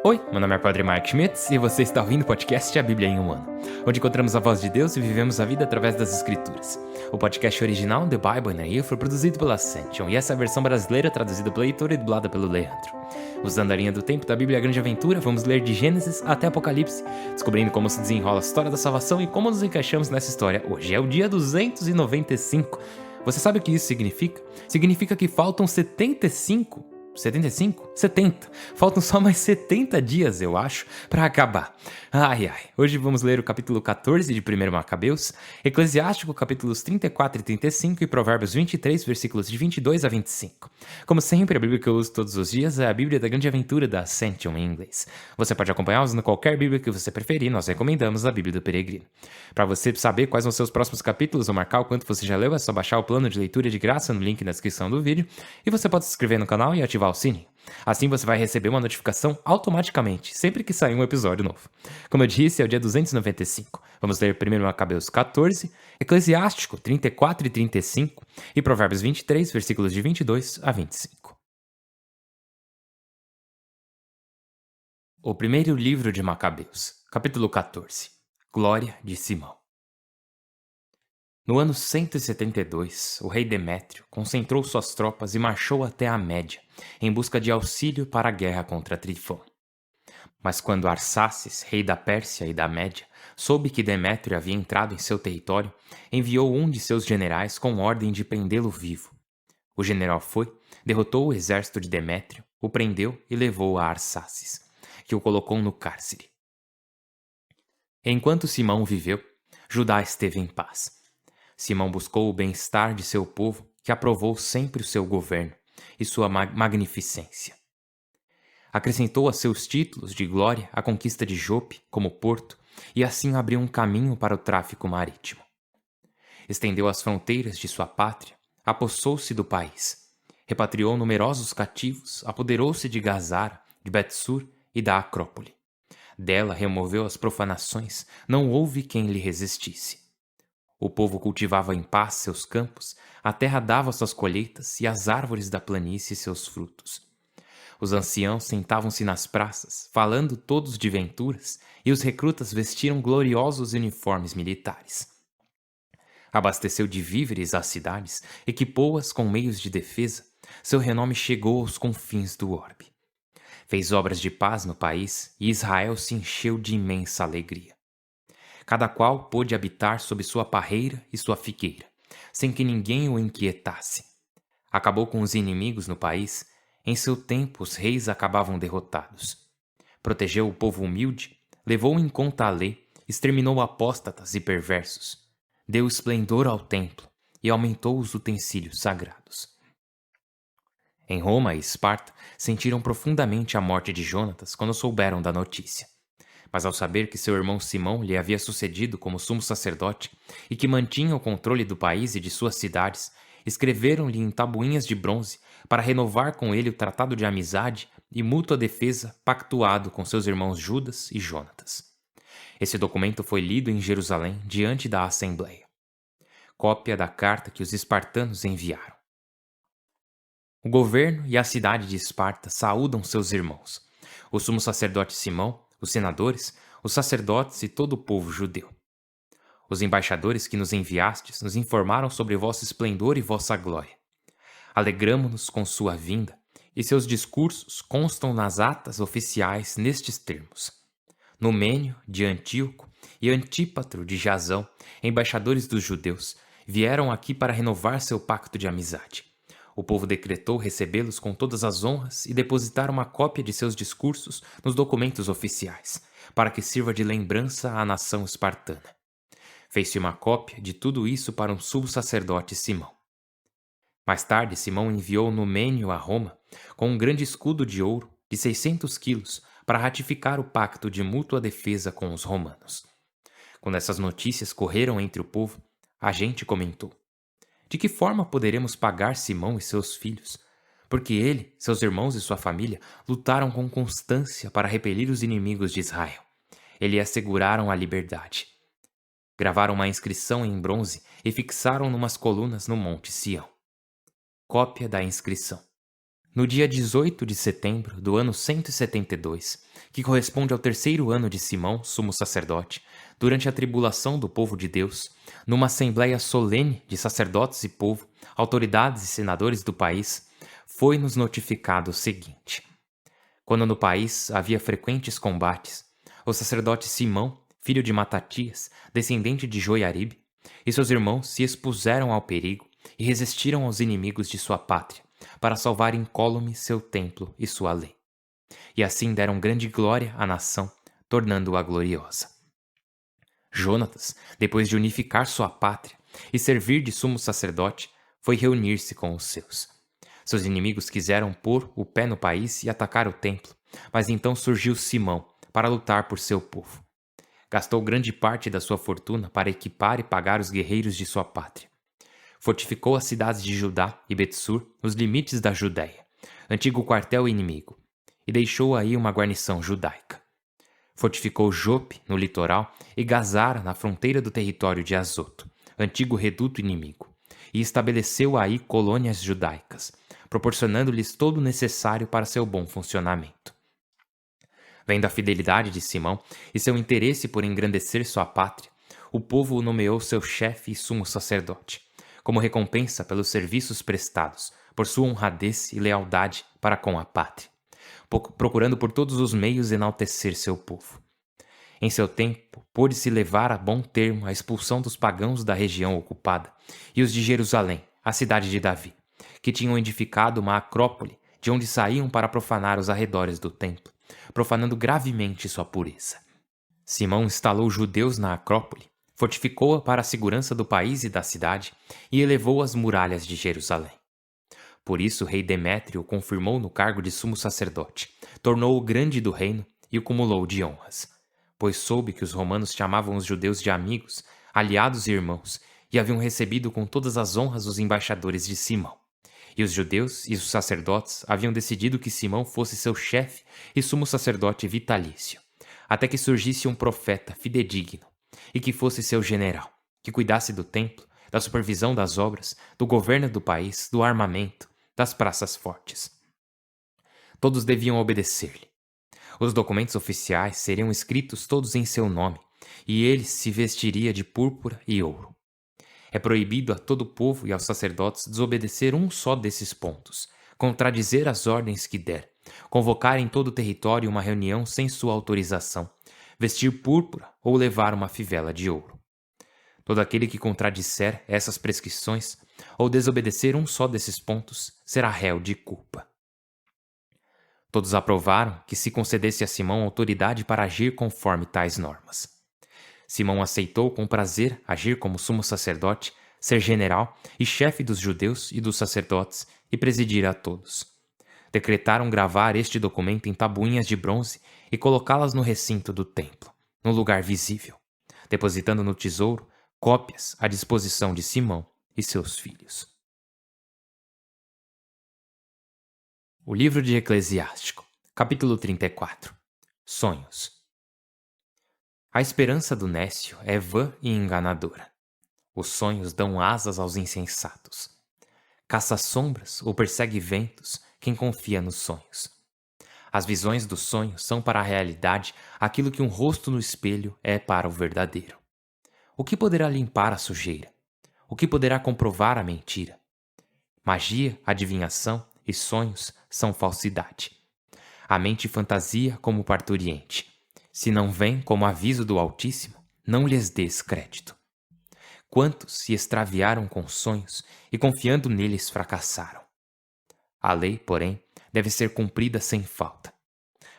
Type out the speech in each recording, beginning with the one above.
Oi, meu nome é Padre Mark Schmitz e você está ouvindo o podcast A Bíblia em um Ano, onde encontramos a voz de Deus e vivemos a vida através das Escrituras. O podcast original, The Bible in a Year, foi produzido pela Ascension e essa é a versão brasileira traduzida pelo Heitor e dublada pelo Leandro. Usando a linha do tempo da Bíblia Grande Aventura, vamos ler de Gênesis até Apocalipse, descobrindo como se desenrola a história da salvação e como nos encaixamos nessa história. Hoje é o dia 295. Você sabe o que isso significa? Significa que faltam 70. Faltam só mais 70 dias, eu acho, para acabar. Hoje vamos ler o capítulo 14 de 1 Macabeus, Eclesiástico capítulos 34 e 35 e Provérbios 23, versículos de 22 a 25. Como sempre, a Bíblia que eu uso todos os dias é a Bíblia da Grande Aventura da Ascension em inglês. Você pode acompanhar usando qualquer Bíblia que você preferir, nós recomendamos a Bíblia do Peregrino. Para você saber quais vão ser os próximos capítulos ou marcar o quanto você já leu, é só baixar o plano de leitura de graça no link na descrição do vídeo e você pode se inscrever no canal e ativar o sininho. Assim você vai receber uma notificação automaticamente, sempre que sair um episódio novo. Como eu disse, é o dia 295. Vamos ler 1 Macabeus 14, Eclesiástico 34 e 35 e Provérbios 23, versículos de 22 a 25. O primeiro livro de Macabeus, capítulo 14. Glória de Simão. No ano 172, o rei Demétrio concentrou suas tropas e marchou até a Média, em busca de auxílio para a guerra contra Trifão. Mas quando Arsaces, rei da Pérsia e da Média, soube que Demétrio havia entrado em seu território, enviou um de seus generais com ordem de prendê-lo vivo. O general foi, derrotou o exército de Demétrio, o prendeu e levou a Arsaces, que o colocou no cárcere. Enquanto Simão viveu, Judá esteve em paz. Simão buscou o bem-estar de seu povo, que aprovou sempre o seu governo e sua magnificência. Acrescentou a seus títulos de glória a conquista de Jope como porto e assim abriu um caminho para o tráfico marítimo. Estendeu as fronteiras de sua pátria, apossou-se do país, repatriou numerosos cativos, apoderou-se de Gazara, de Betsur e da Acrópole. Dela removeu as profanações, não houve quem lhe resistisse. O povo cultivava em paz seus campos, a terra dava suas colheitas e as árvores da planície seus frutos. Os anciãos sentavam-se nas praças, falando todos de venturas, e os recrutas vestiram gloriosos uniformes militares. Abasteceu de víveres as cidades, equipou-as com meios de defesa, seu renome chegou aos confins do orbe. Fez obras de paz no país, e Israel se encheu de imensa alegria. Cada qual pôde habitar sob sua parreira e sua figueira, sem que ninguém o inquietasse. Acabou com os inimigos no país. Em seu tempo os reis acabavam derrotados. Protegeu o povo humilde, levou em conta a lei, exterminou apóstatas e perversos. Deu esplendor ao templo e aumentou os utensílios sagrados. Em Roma e Esparta sentiram profundamente a morte de Jonatas quando souberam da notícia. Mas ao saber que seu irmão Simão lhe havia sucedido como sumo sacerdote e que mantinha o controle do país e de suas cidades, escreveram-lhe em tabuinhas de bronze para renovar com ele o tratado de amizade e mútua defesa pactuado com seus irmãos Judas e Jonatas. Esse documento foi lido em Jerusalém diante da Assembleia. Cópia da carta que os espartanos enviaram. O governo e a cidade de Esparta saúdam seus irmãos. O sumo sacerdote Simão, os senadores, os sacerdotes e todo o povo judeu. Os embaixadores que nos enviastes nos informaram sobre vosso esplendor e vossa glória. Alegramo-nos com sua vinda, e seus discursos constam nas atas oficiais nestes termos. Numênio, de Antíoco, e Antípatro, de Jasão, embaixadores dos judeus, vieram aqui para renovar seu pacto de amizade. O povo decretou recebê-los com todas as honras e depositar uma cópia de seus discursos nos documentos oficiais, para que sirva de lembrança à nação espartana. Fez-se uma cópia de tudo isso para um subsacerdote Simão. Mais tarde, Simão enviou Numênio a Roma com um grande escudo de ouro de 600 quilos para ratificar o pacto de mútua defesa com os romanos. Quando essas notícias correram entre o povo, a gente comentou: de que forma poderemos pagar Simão e seus filhos? Porque ele, seus irmãos e sua família lutaram com constância para repelir os inimigos de Israel. Eles asseguraram a liberdade. Gravaram uma inscrição em bronze e fixaram numas colunas no Monte Sião. Cópia da inscrição. No dia 18 de setembro do ano 172, que corresponde ao terceiro ano de Simão, sumo sacerdote, durante a tribulação do povo de Deus, numa assembleia solene de sacerdotes e povo, autoridades e senadores do país, foi-nos notificado o seguinte: quando no país havia frequentes combates, o sacerdote Simão, filho de Matatias, descendente de Joiaribe, e seus irmãos se expuseram ao perigo e resistiram aos inimigos de sua pátria, para salvar incólume seu templo e sua lei. E assim deram grande glória à nação, tornando-a gloriosa. Jonatas, depois de unificar sua pátria e servir de sumo sacerdote, foi reunir-se com os seus. Seus inimigos quiseram pôr o pé no país e atacar o templo, mas então surgiu Simão para lutar por seu povo. Gastou grande parte da sua fortuna para equipar e pagar os guerreiros de sua pátria. Fortificou as cidades de Judá e Betsur nos limites da Judéia, antigo quartel inimigo, e deixou aí uma guarnição judaica. Fortificou Jope, no litoral, e Gazara, na fronteira do território de Azoto, antigo reduto inimigo, e estabeleceu aí colônias judaicas, proporcionando-lhes todo o necessário para seu bom funcionamento. Vendo a fidelidade de Simão e seu interesse por engrandecer sua pátria, o povo o nomeou seu chefe e sumo sacerdote, como recompensa pelos serviços prestados, por sua honradez e lealdade para com a pátria, procurando por todos os meios enaltecer seu povo. Em seu tempo, pôde-se levar a bom termo a expulsão dos pagãos da região ocupada e os de Jerusalém, a cidade de Davi, que tinham edificado uma acrópole de onde saíam para profanar os arredores do templo, profanando gravemente sua pureza. Simão instalou judeus na acrópole, fortificou-a para a segurança do país e da cidade e elevou as muralhas de Jerusalém. Por isso o rei Demétrio o confirmou no cargo de sumo sacerdote, tornou-o grande do reino e o cumulou de honras, pois soube que os romanos chamavam os judeus de amigos, aliados e irmãos, e haviam recebido com todas as honras os embaixadores de Simão. E os judeus e os sacerdotes haviam decidido que Simão fosse seu chefe e sumo sacerdote vitalício, até que surgisse um profeta fidedigno, e que fosse seu general, que cuidasse do templo, da supervisão das obras, do governo do país, do armamento, das praças fortes. Todos deviam obedecer-lhe. Os documentos oficiais seriam escritos todos em seu nome, e ele se vestiria de púrpura e ouro. É proibido a todo o povo e aos sacerdotes desobedecer um só desses pontos, contradizer as ordens que der, convocar em todo o território uma reunião sem sua autorização, vestir púrpura ou levar uma fivela de ouro. Todo aquele que contradisser essas prescrições ou desobedecer um só desses pontos será réu de culpa. Todos aprovaram que se concedesse a Simão autoridade para agir conforme tais normas. Simão aceitou com prazer agir como sumo sacerdote, ser general e chefe dos judeus e dos sacerdotes e presidir a todos. Decretaram gravar este documento em tabuinhas de bronze e colocá-las no recinto do templo, no lugar visível, depositando no tesouro cópias à disposição de Simão e seus filhos. O livro de Eclesiástico, capítulo 34. Sonhos. A esperança do nécio é vã e enganadora. Os sonhos dão asas aos insensatos. Caça sombras ou persegue ventos quem confia nos sonhos. As visões dos sonhos são para a realidade aquilo que um rosto no espelho é para o verdadeiro. O que poderá limpar a sujeira? O que poderá comprovar a mentira? Magia, adivinhação e sonhos são falsidade. A mente fantasia como parturiente. Se não vem como aviso do Altíssimo, não lhes dês crédito. Quantos se extraviaram com sonhos e confiando neles fracassaram? A lei, porém, deve ser cumprida sem falta.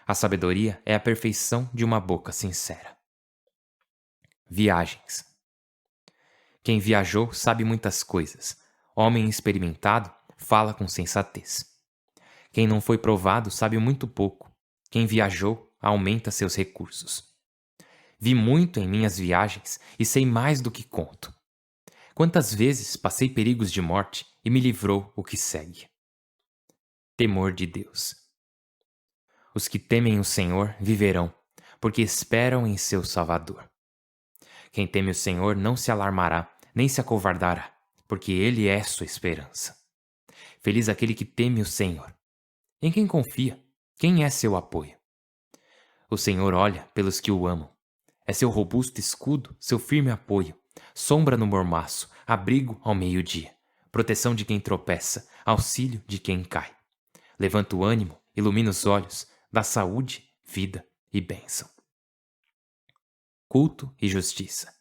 A sabedoria é a perfeição de uma boca sincera. Viagens. Quem viajou sabe muitas coisas. Homem experimentado fala com sensatez. Quem não foi provado sabe muito pouco. Quem viajou aumenta seus recursos. Vi muito em minhas viagens e sei mais do que conto. Quantas vezes passei perigos de morte e me livrou o que segue. Temor de Deus. Os que temem o Senhor viverão, porque esperam em seu Salvador. Quem teme o Senhor não se alarmará, nem se acovardará, porque Ele é sua esperança. Feliz aquele que teme o Senhor. Em quem confia? Quem é seu apoio? O Senhor olha pelos que o amam. É seu robusto escudo, seu firme apoio, sombra no mormaço, abrigo ao meio-dia, proteção de quem tropeça, auxílio de quem cai. Levanta o ânimo, ilumina os olhos, dá saúde, vida e bênção. Culto e justiça.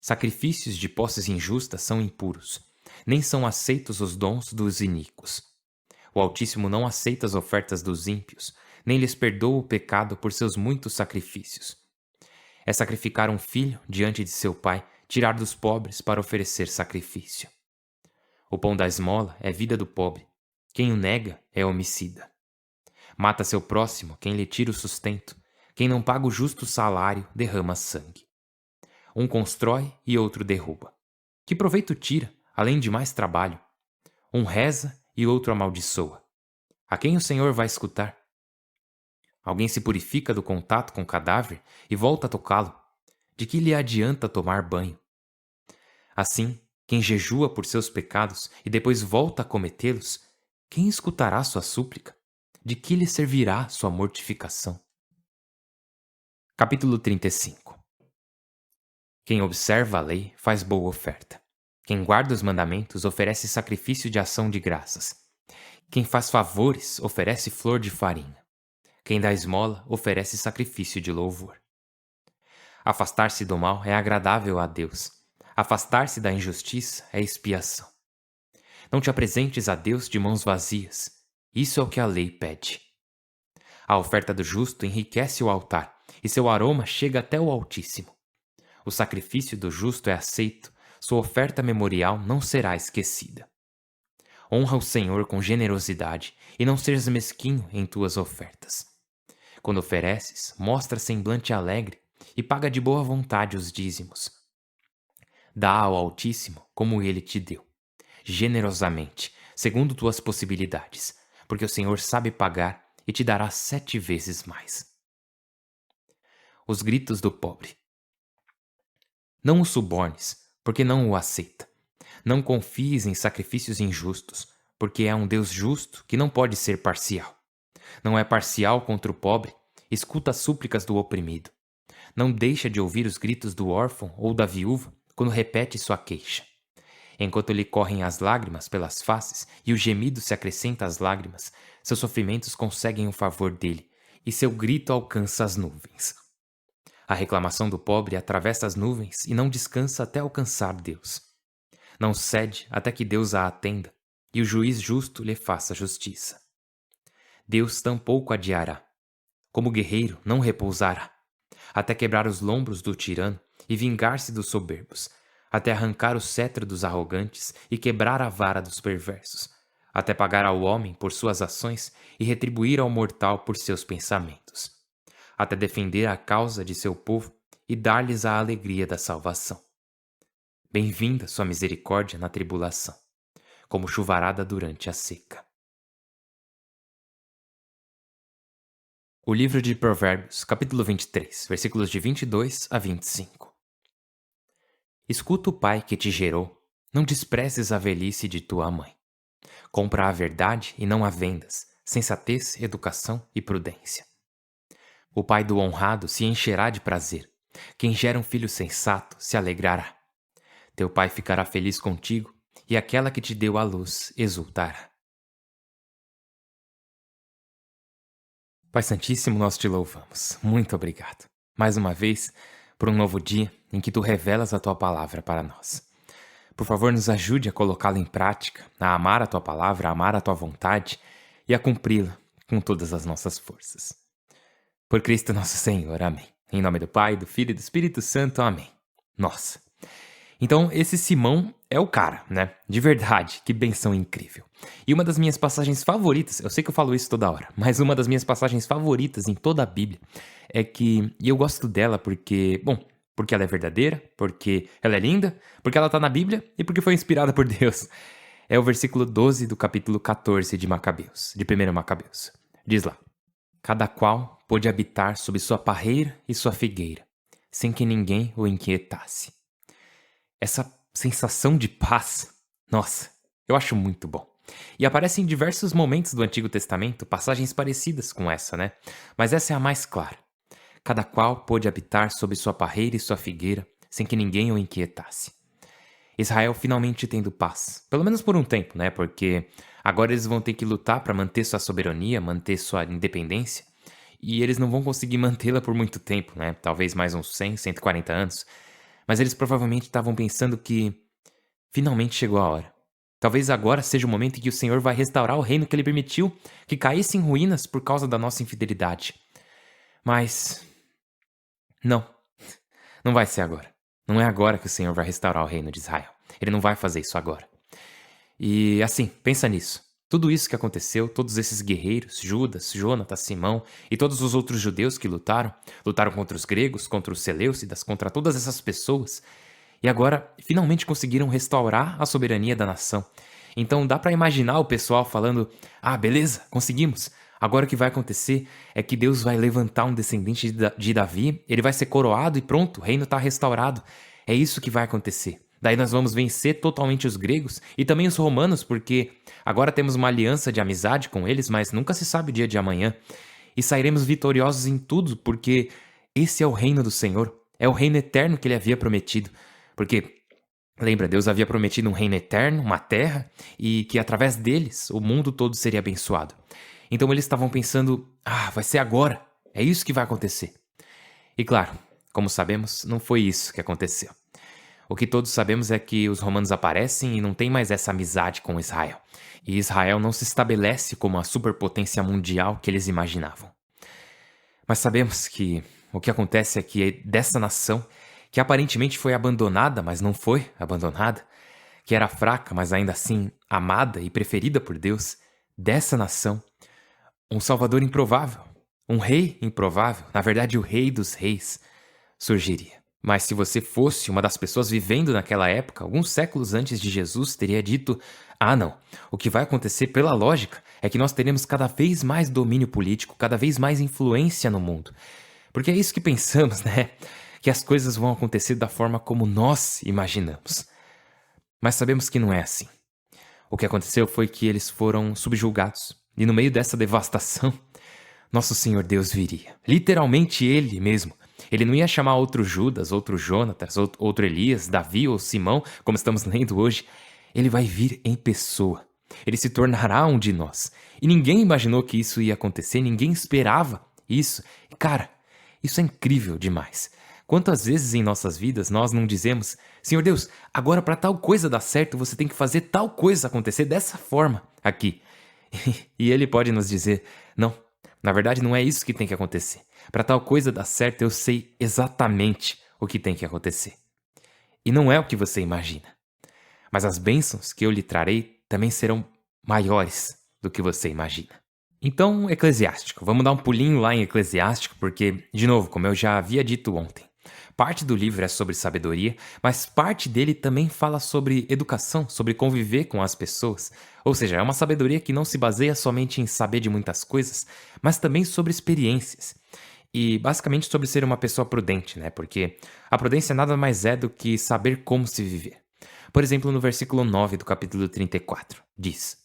Sacrifícios de posses injustas são impuros, nem são aceitos os dons dos iníquos. O Altíssimo não aceita as ofertas dos ímpios, nem lhes perdoa o pecado por seus muitos sacrifícios. É sacrificar um filho diante de seu pai, tirar dos pobres para oferecer sacrifício. O pão da esmola é vida do pobre. Quem o nega é homicida. Mata seu próximo quem lhe tira o sustento. Quem não paga o justo salário derrama sangue. Um constrói e outro derruba. Que proveito tira, além de mais trabalho? Um reza e outro amaldiçoa. A quem o Senhor vai escutar? Alguém se purifica do contato com o cadáver e volta a tocá-lo. De que lhe adianta tomar banho? Assim, quem jejua por seus pecados e depois volta a cometê-los, quem escutará sua súplica? De que lhe servirá sua mortificação? Capítulo 35. Quem observa a lei faz boa oferta. Quem guarda os mandamentos oferece sacrifício de ação de graças. Quem faz favores oferece flor de farinha. Quem dá esmola oferece sacrifício de louvor. Afastar-se do mal é agradável a Deus. Afastar-se da injustiça é expiação. Não te apresentes a Deus de mãos vazias. Isso é o que a lei pede. A oferta do justo enriquece o altar, e seu aroma chega até o Altíssimo. O sacrifício do justo é aceito, sua oferta memorial não será esquecida. Honra o Senhor com generosidade, e não sejas mesquinho em tuas ofertas. Quando ofereces, mostra semblante alegre, e paga de boa vontade os dízimos. Dá ao Altíssimo como ele te deu, generosamente, segundo tuas possibilidades, porque o Senhor sabe pagar e te dará 7 vezes mais. Os gritos do pobre. Não o subornes, porque não o aceita. Não confies em sacrifícios injustos, porque é um Deus justo que não pode ser parcial. Não é parcial contra o pobre, escuta as súplicas do oprimido. Não deixa de ouvir os gritos do órfão ou da viúva quando repete sua queixa. Enquanto lhe correm as lágrimas pelas faces e o gemido se acrescenta às lágrimas, seus sofrimentos conseguem o favor dele, e seu grito alcança as nuvens. A reclamação do pobre atravessa as nuvens e não descansa até alcançar Deus. Não cede até que Deus a atenda, e o juiz justo lhe faça justiça. Deus tampouco adiará. Como guerreiro não repousará, até quebrar os lombos do tirano e vingar-se dos soberbos, até arrancar o cetro dos arrogantes e quebrar a vara dos perversos, até pagar ao homem por suas ações e retribuir ao mortal por seus pensamentos, até defender a causa de seu povo e dar-lhes a alegria da salvação. Bem-vinda sua misericórdia na tribulação, como chuvarada durante a seca. O livro de Provérbios, capítulo 23, versículos de 22 a 25. Escuta o pai que te gerou, não desprezes a velhice de tua mãe. Compra a verdade e não a vendas, sensatez, educação e prudência. O pai do honrado se encherá de prazer, quem gera um filho sensato se alegrará. Teu pai ficará feliz contigo, e aquela que te deu a luz exultará. Pai Santíssimo, nós te louvamos. Muito obrigado, mais uma vez, por um novo dia em que tu revelas a tua palavra para nós. Por favor, nos ajude a colocá-la em prática, a amar a tua palavra, a amar a tua vontade e a cumpri-la com todas as nossas forças. Por Cristo nosso Senhor, amém. Em nome do Pai, do Filho e do Espírito Santo, amém. Nossa. Então, esse Simão é o cara, né? De verdade, que benção incrível. E uma das minhas passagens favoritas, eu sei que eu falo isso toda hora, mas uma das minhas passagens favoritas em toda a Bíblia é que, e eu gosto dela porque, bom, porque ela é verdadeira, porque ela é linda, porque ela tá na Bíblia e porque foi inspirada por Deus. É o versículo 12 do capítulo 14 de Macabeus, de 1 Macabeus. Diz lá: cada qual pôde habitar sob sua parreira e sua figueira, sem que ninguém o inquietasse. Essa sensação de paz, nossa, eu acho muito bom. E aparecem em diversos momentos do Antigo Testamento passagens parecidas com essa, né? Mas essa é a mais clara. Cada qual pôde habitar sob sua parreira e sua figueira, sem que ninguém o inquietasse. Israel finalmente tendo paz, pelo menos por um tempo, né? Porque agora eles vão ter que lutar para manter sua soberania, manter sua independência, e eles não vão conseguir mantê-la por muito tempo, né? Talvez mais uns 100, 140 anos. Mas eles provavelmente estavam pensando que finalmente chegou a hora. Talvez agora seja o momento em que o Senhor vai restaurar o reino que ele permitiu que caísse em ruínas por causa da nossa infidelidade. Mas não, não vai ser agora. Não é agora que o Senhor vai restaurar o reino de Israel. Ele não vai fazer isso agora. E assim, pensa nisso. Tudo isso que aconteceu, todos esses guerreiros, Judas, Jonatas, Simão e todos os outros judeus que lutaram contra os gregos, contra os seleucidas, contra todas essas pessoas, e agora finalmente conseguiram restaurar a soberania da nação. Então dá pra imaginar o pessoal falando: "Ah, beleza, conseguimos. Agora o que vai acontecer é que Deus vai levantar um descendente de Davi, ele vai ser coroado e pronto, o reino tá restaurado. É isso que vai acontecer. Daí nós vamos vencer totalmente os gregos e também os romanos, porque agora temos uma aliança de amizade com eles, mas nunca se sabe o dia de amanhã. E sairemos vitoriosos em tudo, porque esse é o reino do Senhor, é o reino eterno que ele havia prometido. Porque, lembra, Deus havia prometido um reino eterno, uma terra, e que através deles o mundo todo seria abençoado. Então eles estavam pensando: ah, vai ser agora, é isso que vai acontecer. E claro, como sabemos, não foi isso que aconteceu. O que todos sabemos é que os romanos aparecem e não tem mais essa amizade com Israel. E Israel não se estabelece como a superpotência mundial que eles imaginavam. Mas sabemos que o que acontece é que dessa nação, que aparentemente foi abandonada, mas não foi abandonada, que era fraca, mas ainda assim amada e preferida por Deus, dessa nação, um salvador improvável, um rei improvável, na verdade o rei dos reis, surgiria. Mas se você fosse uma das pessoas vivendo naquela época, alguns séculos antes de Jesus, teria dito: ah não, o que vai acontecer pela lógica é que nós teremos cada vez mais domínio político, cada vez mais influência no mundo. Porque é isso que pensamos, né? Que as coisas vão acontecer da forma como nós imaginamos. Mas sabemos que não é assim. O que aconteceu foi que eles foram subjugados. E no meio dessa devastação, nosso Senhor Deus viria. Literalmente ele mesmo. Ele não ia chamar outro Judas, outro Jonatas, outro Elias, Davi ou Simão, como estamos lendo hoje. Ele vai vir em pessoa. Ele se tornará um de nós. E ninguém imaginou que isso ia acontecer, ninguém esperava isso. Cara, isso é incrível demais. Quantas vezes em nossas vidas nós não dizemos: Senhor Deus, agora para tal coisa dar certo, você tem que fazer tal coisa acontecer dessa forma aqui. E ele pode nos dizer: não, na verdade não é isso que tem que acontecer. Para tal coisa dar certo, eu sei exatamente o que tem que acontecer. E não é o que você imagina. Mas as bênçãos que eu lhe trarei também serão maiores do que você imagina. Então, Eclesiástico. Vamos dar um pulinho lá em Eclesiástico, porque, de novo, como eu já havia dito ontem, parte do livro é sobre sabedoria, mas parte dele também fala sobre educação, sobre conviver com as pessoas. Ou seja, é uma sabedoria que não se baseia somente em saber de muitas coisas, mas também sobre experiências. E basicamente sobre ser uma pessoa prudente, né? Porque a prudência nada mais é do que saber como se viver. Por exemplo, no versículo 9 do capítulo 34, diz: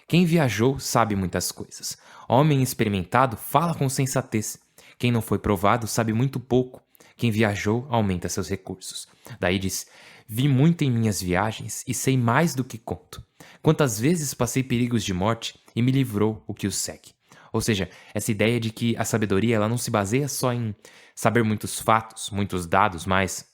quem viajou sabe muitas coisas. Homem experimentado fala com sensatez. Quem não foi provado sabe muito pouco. Quem viajou aumenta seus recursos. Daí diz: vi muito em minhas viagens e sei mais do que conto. Quantas vezes passei perigos de morte e me livrou o que os segue. Ou seja, essa ideia de que a sabedoria ela não se baseia só em saber muitos fatos, muitos dados, mas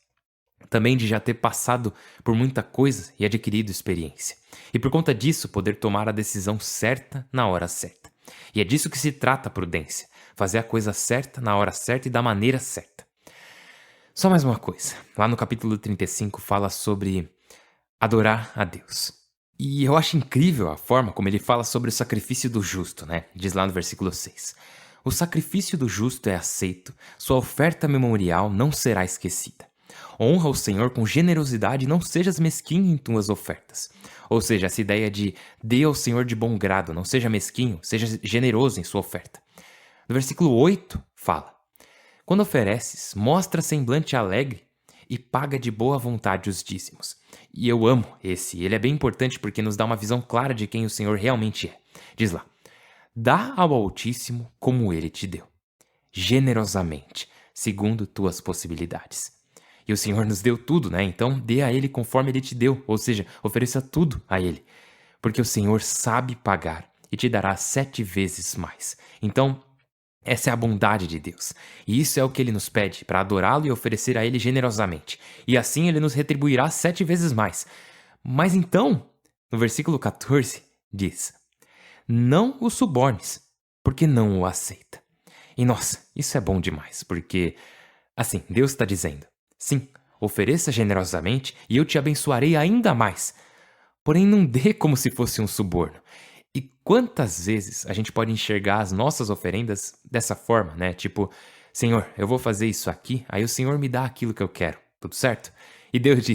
também de já ter passado por muita coisa e adquirido experiência. E por conta disso, poder tomar a decisão certa na hora certa. E é disso que se trata a prudência. Fazer a coisa certa na hora certa e da maneira certa. Só mais uma coisa. Lá no capítulo 35 fala sobre adorar a Deus. E eu acho incrível a forma como ele fala sobre o sacrifício do justo, né? Diz lá no versículo 6. O sacrifício do justo é aceito, sua oferta memorial não será esquecida. Honra o Senhor com generosidade e não sejas mesquinho em tuas ofertas. Ou seja, essa ideia de dê ao Senhor de bom grado, não seja mesquinho, seja generoso em sua oferta. No versículo 8 fala: quando ofereces, mostra semblante alegre e paga de boa vontade os dízimos. E eu amo esse, ele é bem importante porque nos dá uma visão clara de quem o Senhor realmente é. Diz lá: dá ao Altíssimo como ele te deu, generosamente, segundo tuas possibilidades. E o Senhor nos deu tudo, né? Então dê a ele conforme ele te deu, ou seja, ofereça tudo a ele. Porque o Senhor sabe pagar e te dará 7 vezes mais. Então, essa é a bondade de Deus. E isso é o que ele nos pede, para adorá-lo e oferecer a ele generosamente. E assim ele nos retribuirá 7 vezes mais. Mas então, no versículo 14, diz: não o subornes, porque não o aceita. E nossa, isso é bom demais, porque, assim, Deus está dizendo: sim, ofereça generosamente e eu te abençoarei ainda mais. Porém, não dê como se fosse um suborno. E quantas vezes a gente pode enxergar as nossas oferendas dessa forma, né? Tipo, Senhor, eu vou fazer isso aqui, aí o Senhor me dá aquilo que eu quero, tudo certo? E Deus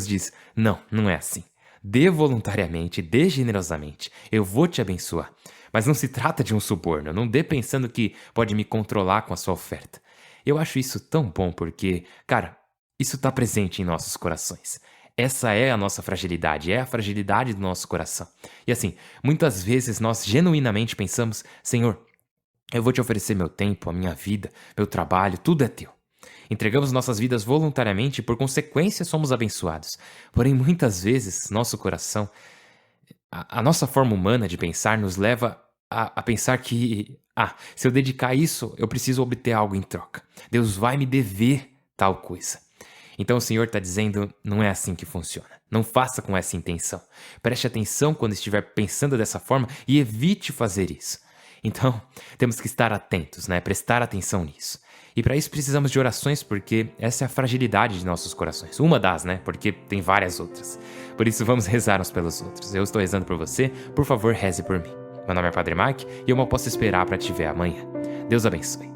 diz, não, não é assim. Dê voluntariamente, dê generosamente, eu vou te abençoar. Mas não se trata de um suborno, não dê pensando que pode me controlar com a sua oferta. Eu acho isso tão bom porque, cara, isso está presente em nossos corações. Essa é a nossa fragilidade, é a fragilidade do nosso coração. E assim, muitas vezes nós genuinamente pensamos: Senhor, eu vou te oferecer meu tempo, a minha vida, meu trabalho, tudo é teu. Entregamos nossas vidas voluntariamente e por consequência somos abençoados. Porém, muitas vezes, nosso coração, a nossa forma humana de pensar nos leva a pensar que, se eu dedicar isso, eu preciso obter algo em troca. Deus vai me dever tal coisa. Então o Senhor está dizendo, não é assim que funciona. Não faça com essa intenção. Preste atenção quando estiver pensando dessa forma e evite fazer isso. Então, temos que estar atentos, né? Prestar atenção nisso. E para isso precisamos de orações, porque essa é a fragilidade de nossos corações. Uma das, né? Porque tem várias outras. Por isso vamos rezar uns pelos outros. Eu estou rezando por você, por favor, reze por mim. Meu nome é Padre Mike e eu mal posso esperar para te ver amanhã. Deus abençoe.